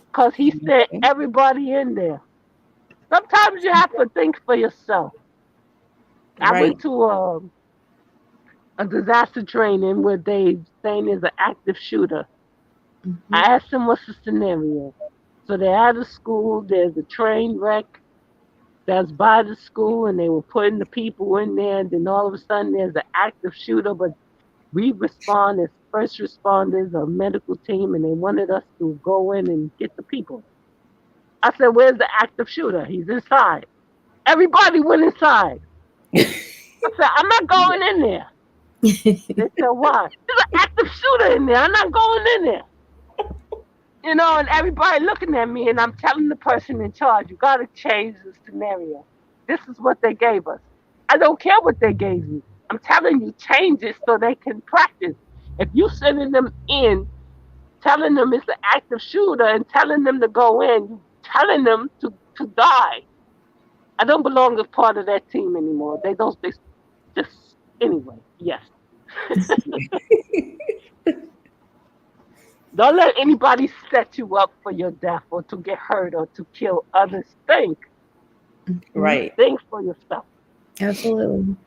because he sent Okay. everybody in there. Sometimes you have to think for yourself. I Right. went to a disaster training where they saying there's an active shooter. Mhm. I asked them what's the scenario. So they're at a school, there's a train wreck that's by the school, and they were putting the people in there, and then all of a sudden there's an active shooter, but we respond as first responders, a medical team, and they wanted us to go in and get the people. I said, "Where's the active shooter? He's inside." Everybody went inside. I said, "I'm not going in there." They said, "Why?" There's an active shooter in there. I'm not going in there. And everybody looking at me, and I'm telling the person in charge, "You got to change the scenario. This is what they gave us. I don't care what they gave you. I'm telling you, change it so they can practice. If you sending them in telling them it's an active shooter and telling them to go in, you telling them to die. I don't belong as part of that team anymore. They don't. They just anyway. Yes. Don't let anybody set you up for your death or to get hurt or to kill others. Mhm. Right. Think for yourself. Absolutely.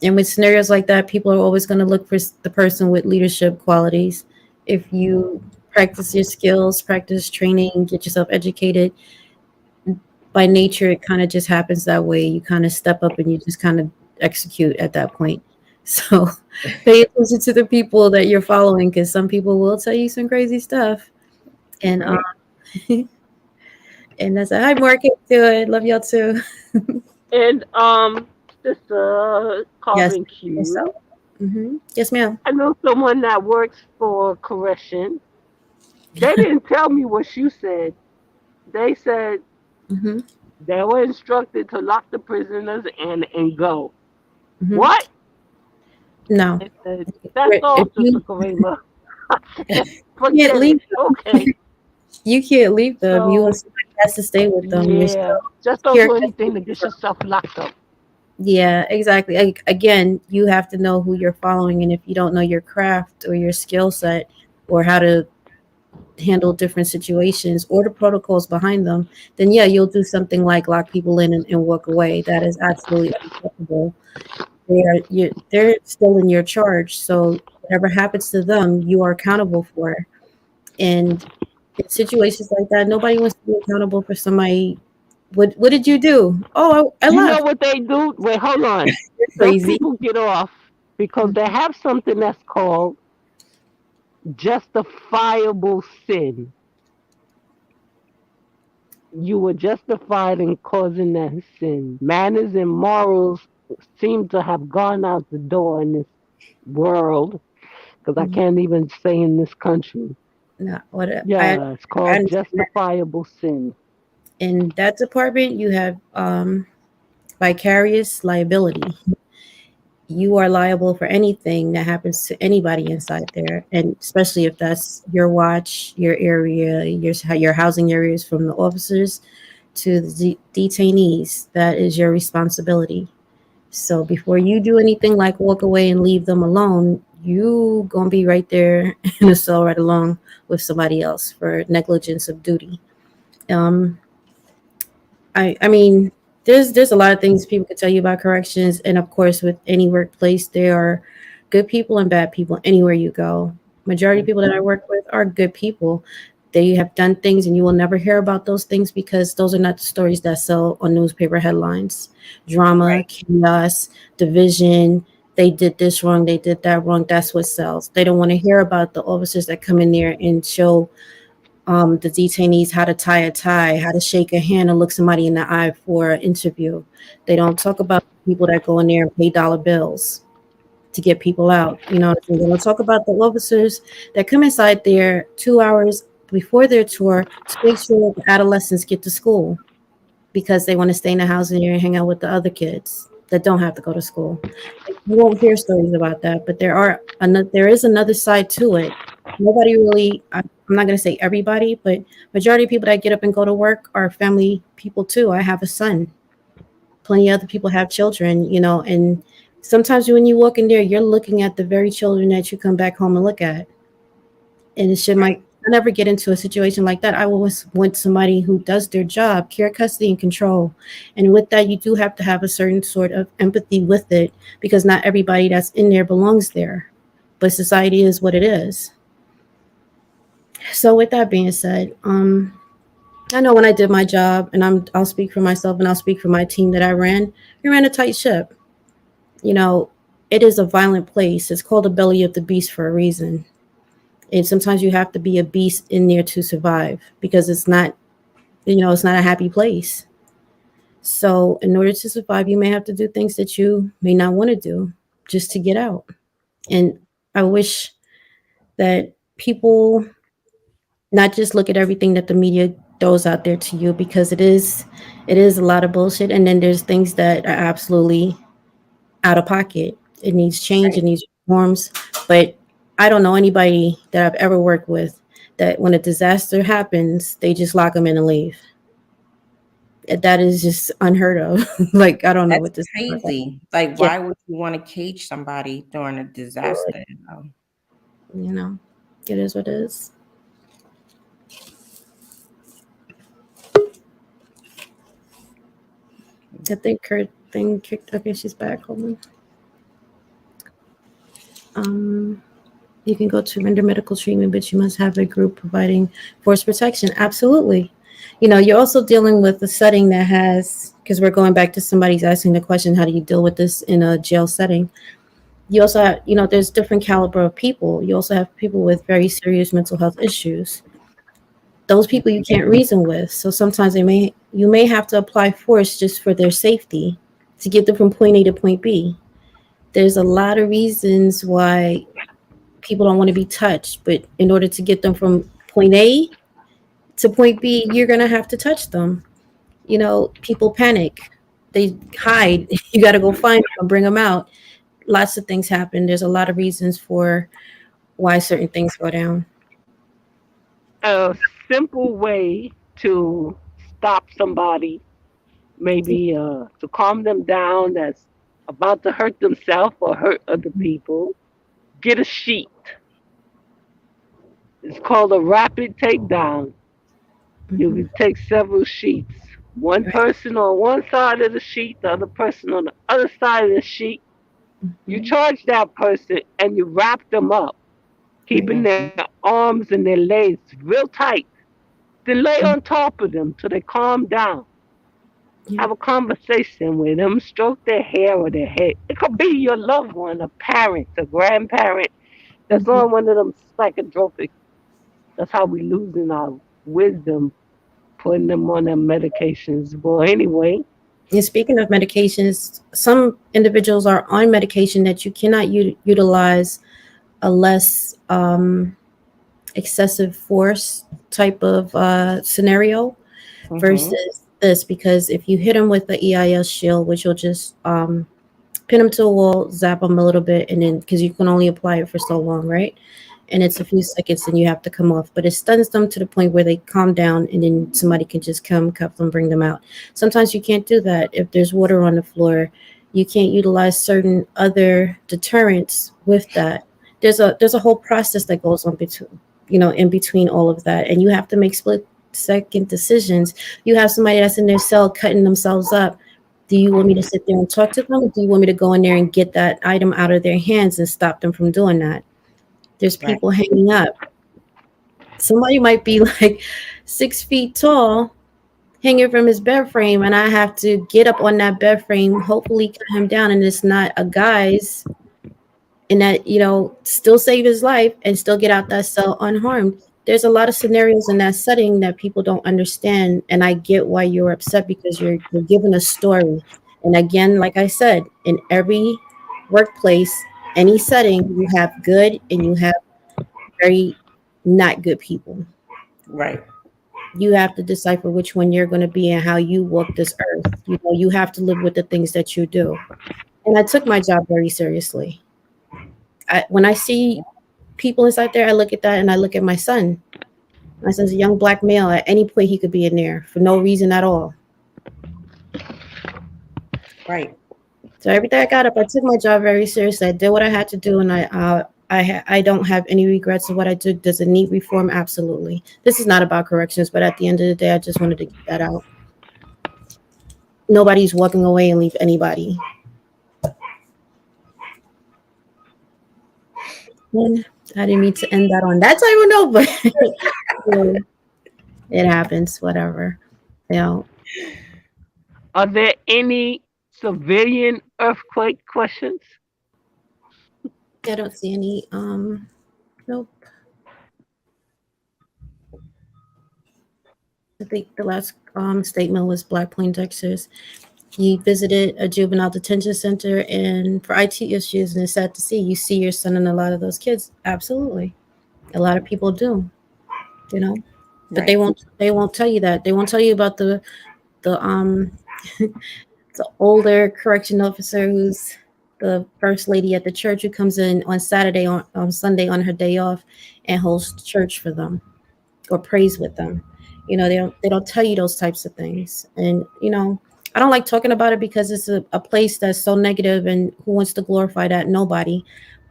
And with scenarios like that, people are always going to look for the person with leadership qualities. If you practice your skills, practice training, get yourself educated, by nature, it kind of just happens that way. You kind of step up and you just kind of execute at that point. So pay attention to the people that you're following, because some people will tell you some crazy stuff. And Right. and that's a hi Market. Do it. Love y'all too. And Sister Yes. Carvin Yourself. Q. Yes, ma'am. I know someone that works for correction. They didn't tell me what you said. They said hmm they were instructed to lock the prisoners and go. hmm What? No. I said, that's all, If Sister Karela. I said, you can't forget leave it. Okay. you can't leave them. So, Somebody has to stay with them. You're yeah, still just don't here. do anything to get yourself locked up. Yeah, exactly. Again, you have to know who you're following, and if you don't know your craft or your skill set or how to handle different situations or the protocols behind them, then yeah, you'll do something like lock people in and walk away. That is absolutely unacceptable. They're still in your charge, so whatever happens to them, you are accountable for. And in situations like that, nobody wants to be accountable for somebody. What did you do? Oh, I You know left. what they do? Wait, hold on. You're Those crazy. people get off because they have something that's called justifiable sin. You were justified in causing that sin. Manners and morals seem to have gone out the door in this world because I Mhm. can't even say in this country. No, what Yeah, it's I called understand that. justifiable sin. In that department, you have vicarious liability. You are liable for anything that happens to anybody inside there, and especially if that's your watch, your area, your housing areas, from the officers to the detainees. That is your responsibility. So before you do anything like walk away and leave them alone, you gonna be right there in a cell right along with somebody else for negligence of duty. Um, I mean, there's a lot of things people could tell you about corrections, and of course, with any workplace, there are good people and bad people anywhere you go. Majority of people that I Mhm. work with are good people. They have done things, and you will never hear about those things because those are not the stories that sell on newspaper headlines. Drama, Right. chaos, division. They did this wrong. They did that wrong. That's what sells. They don't want to hear about the officers that come in there and show the detainees how to tie a tie, how to shake a hand and look somebody in the eye for an interview. They don't talk about people that go in there and pay dollar bills to get people out. You know what I'm saying? They don't talk about the officers that come inside there 2 hours before their tour to make sure the adolescents get to school because they want to stay in the house and hang out with the other kids that don't have to go to school. Like, you won't hear stories about that, but there is another side to it. Nobody really. I'm not going to say everybody, but majority of people that get up and go to work are family people too. I have a son. Plenty of other people have children, and sometimes when you walk in there, you're looking at the very children that you come back home and look at. And it should Right. might I never get into a situation like that. I always want somebody who does their job, care, custody, and control. And with that, you do have to have a certain sort of empathy with it because not everybody that's in there belongs there. But society is what it is. So with that being said, I know when I did my job, and I'll speak for myself and I'll speak for my team that I ran. We ran a tight ship. You know, it is a violent place. It's called the belly of the beast for a reason. And sometimes you have to be a beast in there to survive because it's not a happy place. So in order to survive, you may have to do things that you may not want to do just to get out. And I wish that people not just look at everything that the media throws out there to you, because it is a lot of bullshit, and then there's things that are absolutely out of pocket. It needs change, it Right. needs reforms. But I don't know anybody that I've ever worked with that when a disaster happens, they just lock them in and leave. That is just unheard of. Like, I don't know That's what this is about. crazy. Like, Yeah, why would you want to cage somebody during a disaster? you know, it is what it is. I think Kurt thing kicked. Okay, she's back. Hold on. Um, you can go to render medical treatment, but you must have a group providing force protection. Absolutely. You're also dealing with a setting that has, because we're going back to somebody's asking the question, how do you deal with this in a jail setting? You also have, there's different caliber of people. You also have people with very serious mental health issues. Those people you can't reason with. So sometimes you may have to apply force just for their safety to get them from point A to point B. There's a lot of reasons why people don't want to be touched, but in order to get them from point A to point B, you're gonna have to touch them. People panic. They hide. You got to go find them, bring them out. Lots of things happen. There's a lot of reasons for why certain things go down. A simple way to stop somebody, maybe to calm them down that's about to hurt themselves or hurt other people, get a sheet. It's called a rapid takedown. You Hmm. can take several sheets. One Right. person on one side of the sheet, the other person on the other side of the sheet. You Hmm. charge that person and you wrap them up, Right. keeping their arms and their legs real tight. Then lay on top of them till they calm down. Yeah. Have a conversation with them, stroke their hair or their head. It could be your loved one, a parent, a grandparent that's Hmm. on one of them psychotropic. That's how we losing our wisdom, putting them on their medications. Well, anyway, And speaking of medications, some individuals are on medication that you cannot utilize a less excessive force type of scenario Mhm. versus this, because if you hit them with the EIS shield, which will just pin them to a wall, zap them a little bit, and then because you can only apply it for so long, right? And it's a few seconds, and you have to come off. But it stuns them to the point where they calm down, and then somebody can just come cuff them, bring them out. Sometimes you can't do that if there's water on the floor. You can't utilize certain other deterrents with that. There's a whole process that goes on between in between all of that, and you have to make split second decisions. You have somebody that's in their cell cutting themselves up. Do you want me to sit there and talk to them? Or do you want me to go in there and get that item out of their hands and stop them from doing that? There's Right. people hanging up. Somebody might be like 6 feet tall, hanging from his bed frame, and I have to get up on that bed frame, hopefully cut him down, and it's not a guy's, and that still save his life and still get out that cell unharmed. There's a lot of scenarios in that setting that people don't understand, and I get why you're upset because you're given a story. And again, like I said, in every workplace, any setting, you have good and you have very not good people. Right. You have to decipher which one you're going to be and how you walk this earth. You have to live with the things that you do. And I took my job very seriously. When I see people inside there, I look at that and I look at my son. My son's a young black male. At any point, he could be in there for no reason at all. Right. So every day I got up, I took my job very seriously. I did what I had to do, and I don't have any regrets of what I did. Does it need reform? Absolutely. This is not about corrections, but at the end of the day, I just wanted to get that out. Nobody's walking away and leave anybody. And I didn't mean to end that on that type of note, but it happens. Whatever. You know, are there any civilian earthquake questions? I don't see any. Nope. I think the last statement was Black Poindexter's. He visited a juvenile detention center and for IT issues, and it's sad to see. You see your son and a lot of those kids. Absolutely, a lot of people do. You know, but Right. they won't tell you that. They won't tell you about the the older correction officer who's the first lady at the church who comes in on Saturday on Sunday on her day off and holds church for them or prays with them. They don't tell you those types of things. And I don't like talking about it because it's a place that's so negative, and who wants to glorify that? Nobody.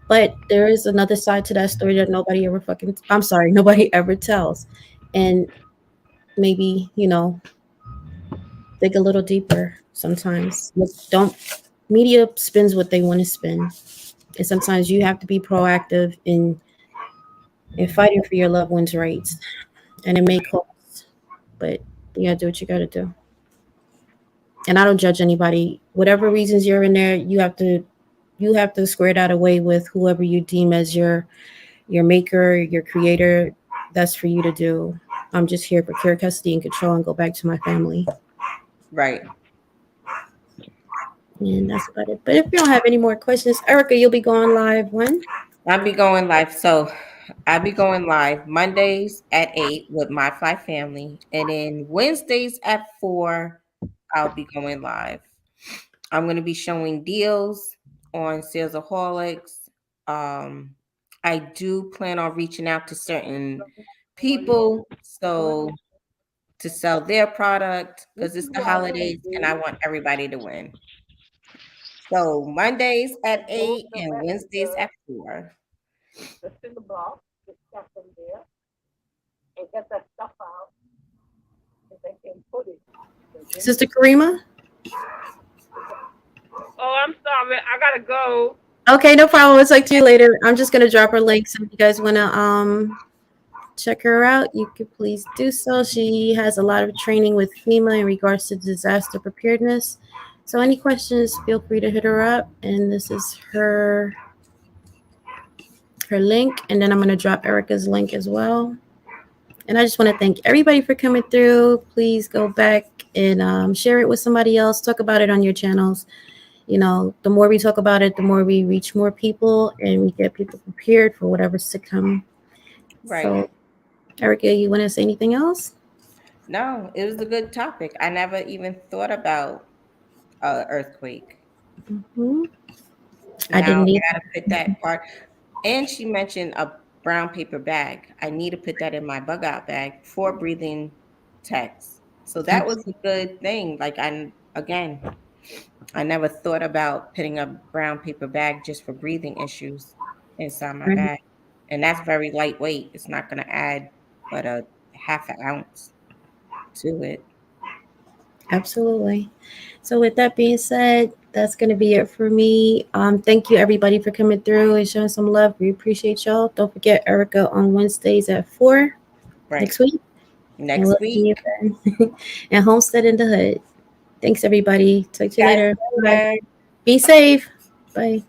But there is another side to that story that nobody ever fucking I'm sorry, nobody ever tells. And maybe, dig a little deeper sometimes. Look, don't media spins what they want to spin. And sometimes you have to be proactive in fighting for your loved ones' rights. And it may cost, but you gotta do what you gotta do. And I don't judge anybody. Whatever reasons you're in there, you have to. you have to square that away with whoever you deem as your maker, your creator. That's for you to do. I'm just here for care, custody, and control, and go back to my family. Right. And that's about it. But if you don't have any more questions, Erica, you'll be going live when? I'll be going live. So I'll be going live Mondays at 8 with my fly family. And then Wednesdays at 4, I'll be going live. I'm going to be showing deals on Salesaholics. Um, I do plan on reaching out to certain people to sell their product because it's the holidays and I want everybody to win. So Mondays at 8 and Wednesdays at 4. Sister Karima? Oh, I'm sorry. I gotta go. Okay, no problem. I'll talk to you later. I'm just gonna drop her link. So if you guys wanna check her out, you could please do so. She has a lot of training with FEMA in regards to disaster preparedness. So any questions, feel free to hit her up. And this is her link. And then I'm gonna drop Erica's link as well. And I just want to thank everybody for coming through. Please go back and share it with somebody else. Talk about it on your channels. You know, the more we talk about it, the more we reach more people and we get people prepared for whatever's to come. Right. So, Erica, you want to say anything else? No, it was a good topic. I never even thought about earthquake. Hmm. I Now didn't I need. gotta put that part. And she mentioned a brown paper bag. I need to put that in my bug out bag for breathing text. So that was a good thing. Like I never thought about putting a brown paper bag just for breathing issues inside my Right. bag. And that's very lightweight. It's not gonna add but a half an ounce to it. Absolutely. So, with that being said, that's going to be it for me. Thank you, everybody, for coming through and showing some love. We appreciate y'all. Don't forget Erica on Wednesdays at 4 Right. next week. And Next we'll see week. you then. And Homestead in the Hood. Thanks, everybody. Talk to you Guys later. Bye. later. Be safe. Bye.